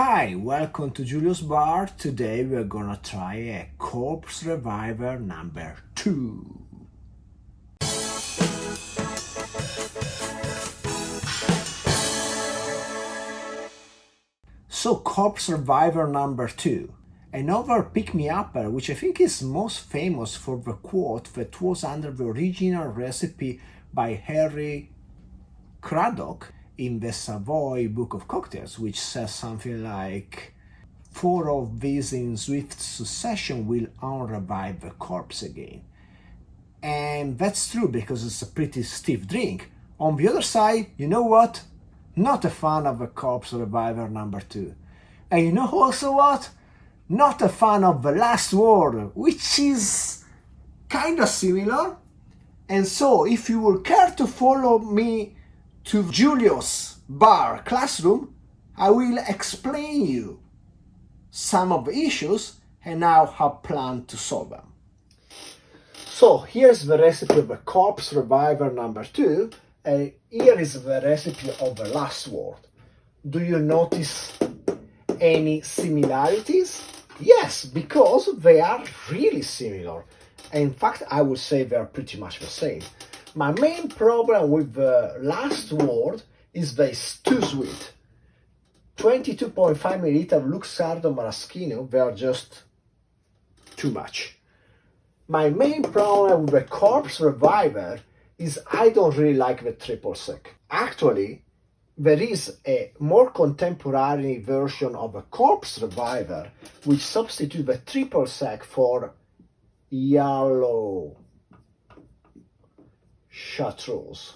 Hi, welcome to Julius Bar. Today we're gonna try a corpse reviver number 2. So corpse reviver number 2. Another pick-me-upper, which I think is most famous for the quote that was under the original recipe by Harry Craddock in the Savoy Book of Cocktails, which says something like 4 of these in swift succession will unrevive the corpse again. And that's true because it's a pretty stiff drink. On the other side, you know what? Not a fan of the corpse reviver number 2. And you know also what? Not a fan of the last word, which is kind of similar. And so if you will care to follow me to Julius Bar classroom, I will explain you some of the issues and how I plan to solve them. So here's the recipe of the corpse reviver number 2, and here is the recipe of the last word. Do you notice any similarities? Yes, because they are really similar. In fact, I would say they are pretty much the same. My main problem with the last word is that it's too sweet. 22.5 milliliter Luxardo Maraschino, they are just too much. My main problem with the corpse reviver is I don't really like the triple sec. Actually, there is a more contemporary version of a corpse reviver which substitutes the triple sec for yellow chartreuse.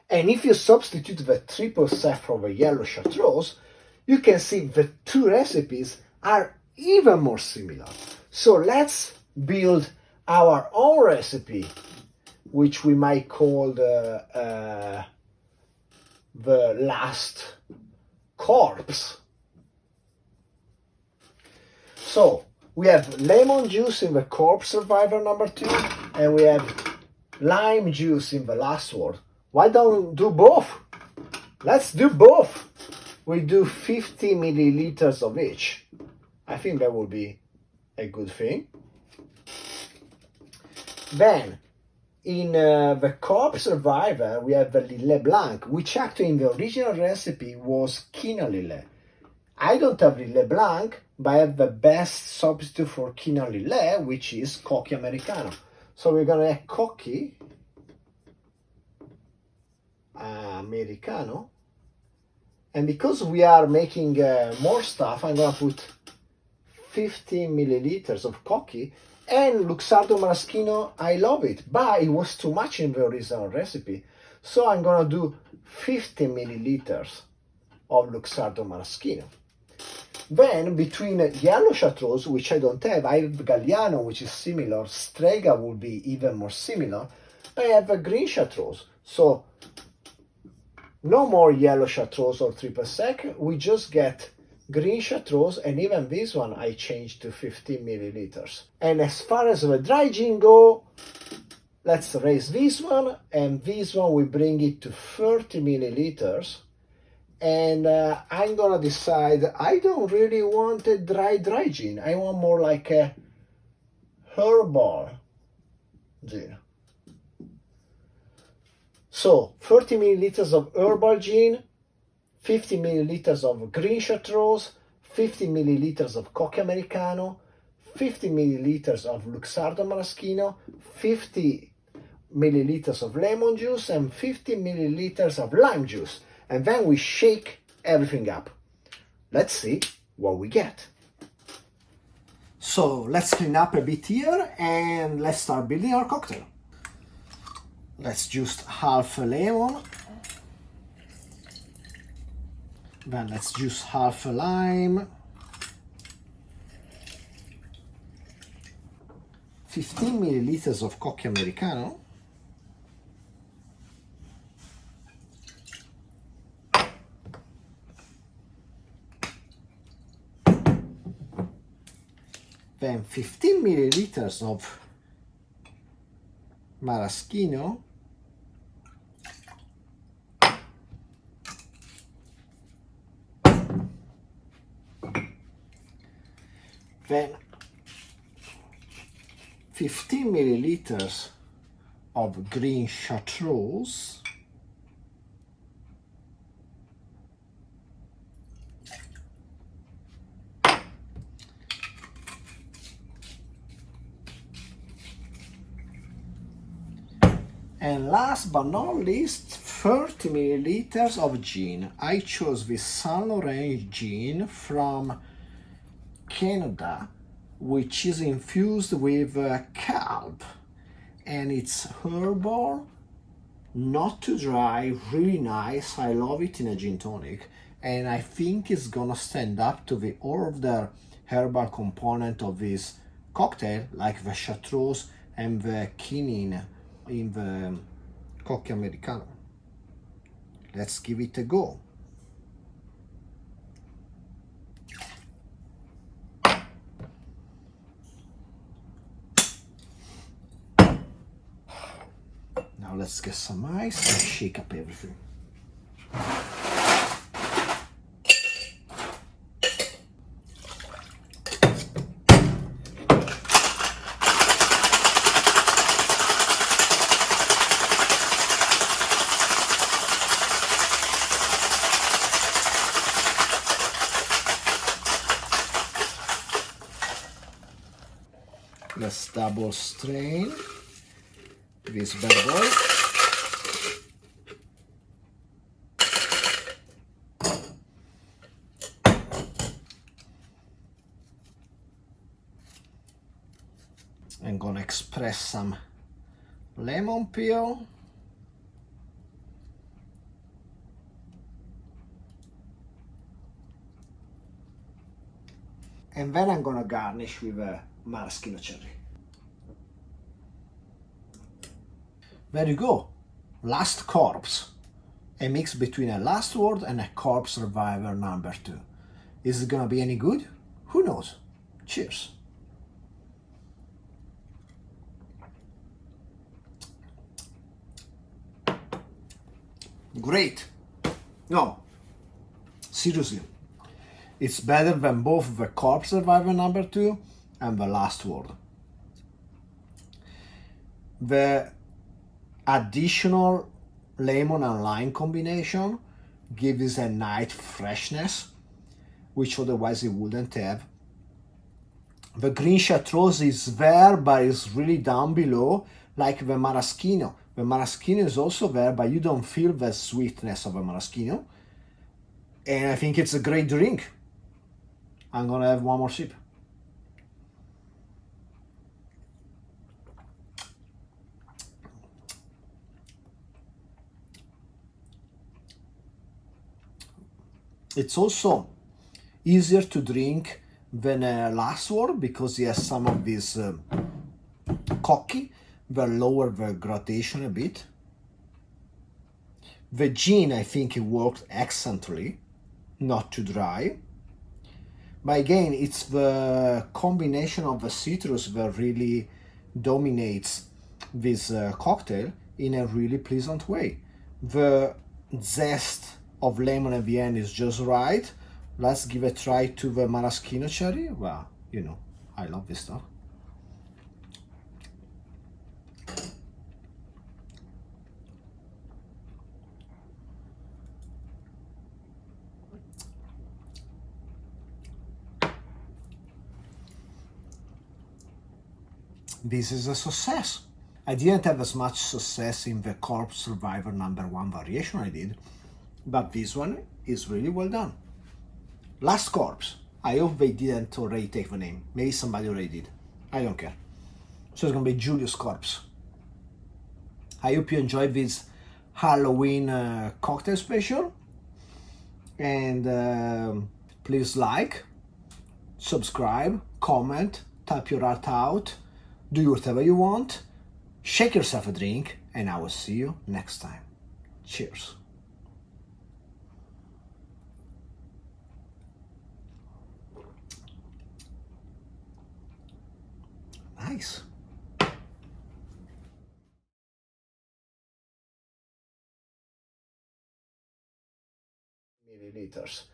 And if you substitute the triple sec for the yellow chartreuse, you can see the two recipes are even more similar. So let's build our own recipe, which we might call the last corpse. So we have lemon juice in the corpse reviver number 2, and we have lime juice in the last word. Why don't we do both? Let's do both. We do 50 milliliters of each. I think that would be a good thing. Then, in the corpse reviver, we have the Lillet Blanc, which actually in the original recipe was quinoa Lillet. I don't have Lillet Blanc, but I have the best substitute for quinoa Lillet, which is Cocky Americano. So we're going to add Cocky Americano. And because we are making more stuff, I'm going to put 15 milliliters of Cocky. And Luxardo Maraschino, I love it, but it was too much in the original recipe. So I'm going to do 50 milliliters of Luxardo Maraschino. Then between yellow chartreuse, which I don't have, I have Galliano, which is similar. Strega would be even more similar. I have a green chartreuse. So no more yellow chartreuse or triple sec. We just get green chartreuse, and even this one I changed to 15 milliliters. And as far as the dry gin go, let's raise this one, and this one we bring it to 30 milliliters. And I'm gonna decide I don't really want a dry gin. I want more like a herbal gin. So 30 milliliters of herbal gin, 50 milliliters of green chartreuse, 50 milliliters of Cocky Americano, 50 milliliters of Luxardo Maraschino, 50 milliliters of lemon juice, and 50 milliliters of lime juice. And then we shake everything up. Let's see what we get. So let's clean up a bit here and let's start building our cocktail. Let's juice half a lemon. Then let's juice half a lime. 15 milliliters of Cocky Americano. Then 15 milliliters of maraschino, then 15 milliliters of green chartreuse, and last but not least 30 milliliters of gin. I chose this Saint Laurent gin from Canada, which is infused with kelp, and it's herbal, not too dry, really nice. I love it in a gin tonic, and I think it's gonna stand up to the all of the herbal component of this cocktail, like the chartreuse and the quinine in the cocktail americano. Let's give it a go. Now let's get some ice and shake up everything. Let's double strain this bad boy. I'm gonna express some lemon peel. And then I'm gonna garnish with a maraschino cherry. There you go. Last Corpse. A mix between a Last Word and a Corpse Reviver number 2. Is it gonna be any good? Who knows? Cheers. Great. No, seriously. It's better than both the Corpse Reviver number 2 and the Last Word. The additional lemon and lime combination gives a nice freshness, which otherwise it wouldn't have. The green chartreuse is there, but it's really down below, like the maraschino. The maraschino is also there, but you don't feel the sweetness of the maraschino. And I think it's a great drink. I'm gonna have one more sip. It's also easier to drink than a Last Word because it has some of this cocky, the lower the gradation a bit. The gin, I think it worked excellently, not too dry. But again, it's the combination of the citrus that really dominates this cocktail in a really pleasant way. The zest of lemon at the end is just right. Let's give a try to the maraschino cherry. Well, you know, I love this stuff. This is a success. I didn't have as much success in the Corpse Survivor number 1 variation I did, but this one is really well done. Last Corpse. I hope they didn't already take the name. Maybe somebody already did. I don't care. So it's gonna be Julius Corpse. I hope you enjoyed this Halloween cocktail special. And please like, subscribe, comment, type your heart out, do whatever you want, shake yourself a drink, and I will see you next time. Cheers. Nice. milliliters.